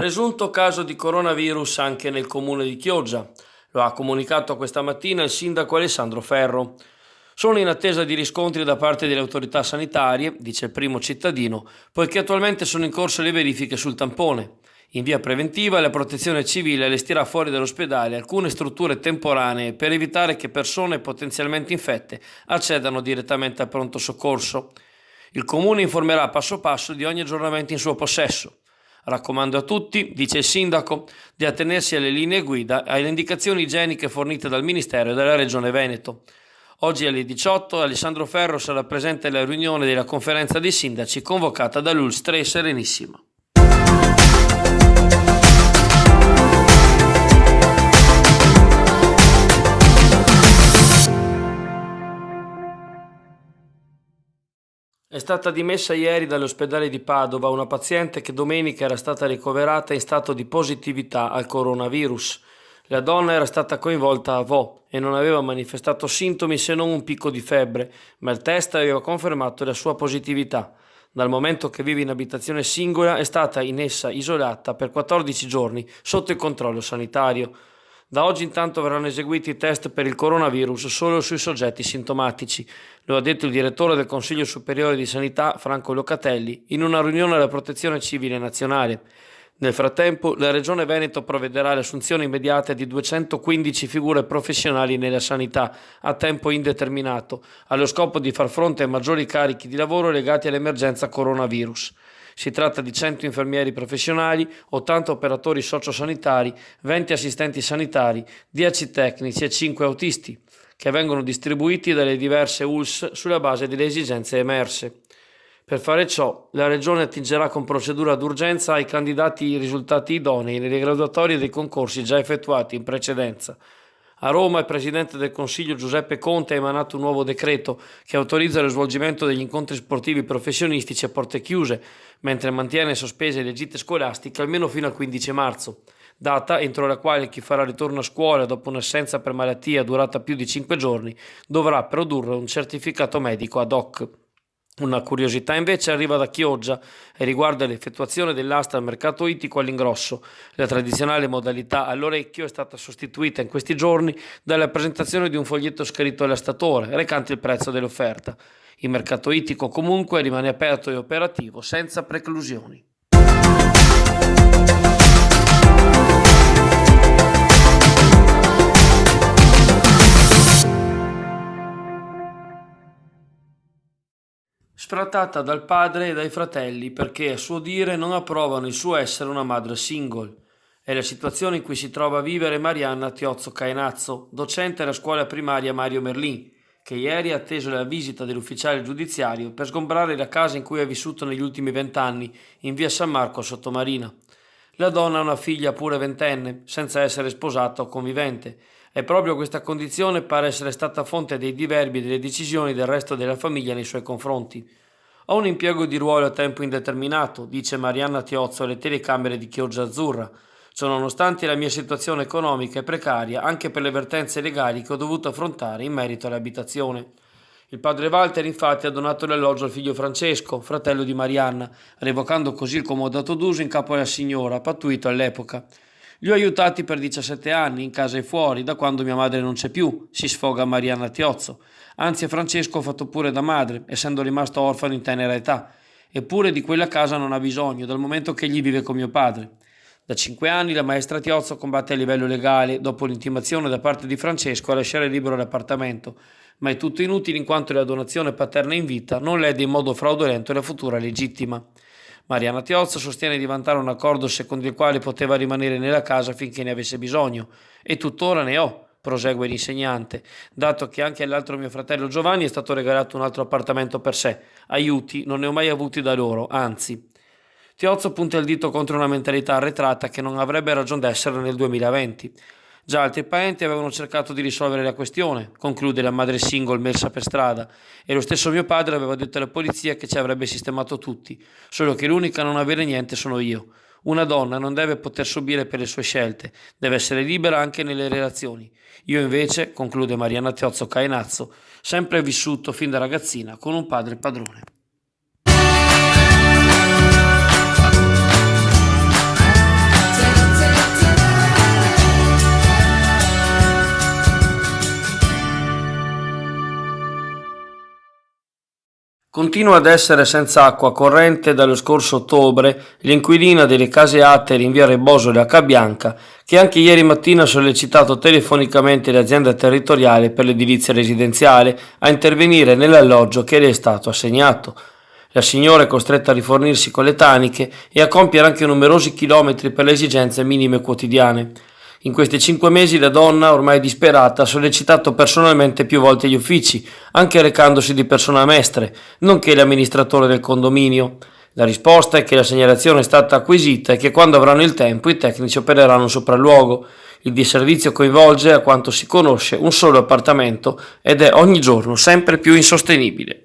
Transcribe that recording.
Presunto caso di coronavirus anche nel comune di Chioggia. Lo ha comunicato questa mattina il sindaco Alessandro Ferro. Sono in attesa di riscontri da parte delle autorità sanitarie, dice il primo cittadino, poiché attualmente sono in corso le verifiche sul tampone. In via preventiva la protezione civile allestirà fuori dall'ospedale alcune strutture temporanee per evitare che persone potenzialmente infette accedano direttamente al pronto soccorso. Il comune informerà passo passo di ogni aggiornamento in suo possesso. Raccomando a tutti, dice il sindaco, di attenersi alle linee guida e alle indicazioni igieniche fornite dal Ministero e dalla Regione Veneto. Oggi alle 18 Alessandro Ferro sarà presente alla riunione della conferenza dei sindaci convocata dall'ULSS 3 Serenissima. È stata dimessa ieri dall'ospedale di Padova una paziente che domenica era stata ricoverata in stato di positività al coronavirus. La donna era stata coinvolta a Vo e non aveva manifestato sintomi se non un picco di febbre, ma il test aveva confermato la sua positività. Dal momento che vive in abitazione singola è stata in essa isolata per 14 giorni sotto il controllo sanitario. Da oggi intanto verranno eseguiti i test per il coronavirus solo sui soggetti sintomatici. Lo ha detto il direttore del Consiglio Superiore di Sanità Franco Locatelli in una riunione alla Protezione Civile Nazionale. Nel frattempo la Regione Veneto provvederà all'assunzione immediata di 215 figure professionali nella sanità a tempo indeterminato, allo scopo di far fronte ai maggiori carichi di lavoro legati all'emergenza coronavirus. Si tratta di 100 infermieri professionali, 80 operatori sociosanitari, 20 assistenti sanitari, 10 tecnici e 5 autisti, che vengono distribuiti dalle diverse ULSS sulla base delle esigenze emerse. Per fare ciò, la Regione attingerà con procedura d'urgenza ai candidati risultati idonei nelle graduatorie dei concorsi già effettuati in precedenza. A Roma il Presidente del Consiglio Giuseppe Conte ha emanato un nuovo decreto che autorizza lo svolgimento degli incontri sportivi professionistici a porte chiuse, mentre mantiene sospese le gite scolastiche almeno fino al 15 marzo, data entro la quale chi farà ritorno a scuola dopo un'assenza per malattia durata più di 5 giorni dovrà produrre un certificato medico ad hoc. Una curiosità invece arriva da Chioggia e riguarda l'effettuazione dell'asta al mercato ittico all'ingrosso. La tradizionale modalità all'orecchio è stata sostituita in questi giorni dalla presentazione di un foglietto scritto all'astatore recante il prezzo dell'offerta. Il mercato ittico comunque rimane aperto e operativo senza preclusioni. Sfrattata dal padre e dai fratelli perché a suo dire non approvano il suo essere una madre single. È la situazione in cui si trova a vivere Marianna Tiozzo Cainazzo, docente alla scuola primaria Mario Merlin, che ieri ha atteso la visita dell'ufficiale giudiziario per sgombrare la casa in cui ha vissuto negli ultimi 20 anni, in via San Marco a Sottomarina. La donna ha una figlia pure ventenne, senza essere sposata o convivente, e proprio questa condizione pare essere stata fonte dei diverbi e delle decisioni del resto della famiglia nei suoi confronti. Ho un impiego di ruolo a tempo indeterminato, dice Marianna Tiozzo alle telecamere di Chioggia Azzurra. Ciononostante la mia situazione economica è precaria anche per le vertenze legali che ho dovuto affrontare in merito all'abitazione. Il padre Walter infatti ha donato l'alloggio al figlio Francesco, fratello di Marianna, revocando così il comodato d'uso in capo alla signora, pattuito all'epoca. Li ho aiutati per 17 anni, in casa e fuori, da quando mia madre non c'è più, si sfoga Marianna Tiozzo. Anzi, a Francesco ho fatto pure da madre, essendo rimasto orfano in tenera età. Eppure di quella casa non ha bisogno, dal momento che egli vive con mio padre. Da 5 anni la maestra Tiozzo combatte a livello legale, dopo l'intimazione da parte di Francesco a lasciare libero l'appartamento, ma è tutto inutile in quanto la donazione paterna in vita non lede in modo fraudolento la futura legittima. Marianna Tiozzo sostiene di vantare un accordo secondo il quale poteva rimanere nella casa finché ne avesse bisogno, e tuttora ne ho, prosegue l'insegnante, dato che anche all'altro mio fratello Giovanni è stato regalato un altro appartamento per sé. Aiuti non ne ho mai avuti da loro, anzi. Tiozzo punta il dito contro una mentalità arretrata che non avrebbe ragion d'essere nel 2020. Già altri parenti avevano cercato di risolvere la questione, conclude la madre single messa per strada, e lo stesso mio padre aveva detto alla polizia che ci avrebbe sistemato tutti, solo che l'unica a non avere niente sono io. Una donna non deve poter subire per le sue scelte, deve essere libera anche nelle relazioni. Io invece, conclude Marianna Tiozzo Cainazzo, sempre vissuto fin da ragazzina con un padre padrone. Continua ad essere senza acqua corrente dallo scorso ottobre l'inquilina delle case Atteri in via Rebosole a Cabianca, che anche ieri mattina ha sollecitato telefonicamente l'azienda territoriale per l'edilizia residenziale a intervenire nell'alloggio che le è stato assegnato. La signora è costretta a rifornirsi con le taniche e a compiere anche numerosi chilometri per le esigenze minime quotidiane. In questi 5 mesi la donna, ormai disperata, ha sollecitato personalmente più volte gli uffici, anche recandosi di persona mestre, nonché l'amministratore del condominio. La risposta è che la segnalazione è stata acquisita e che quando avranno il tempo i tecnici opereranno un sopralluogo. Il disservizio coinvolge, a quanto si conosce, un solo appartamento ed è ogni giorno sempre più insostenibile.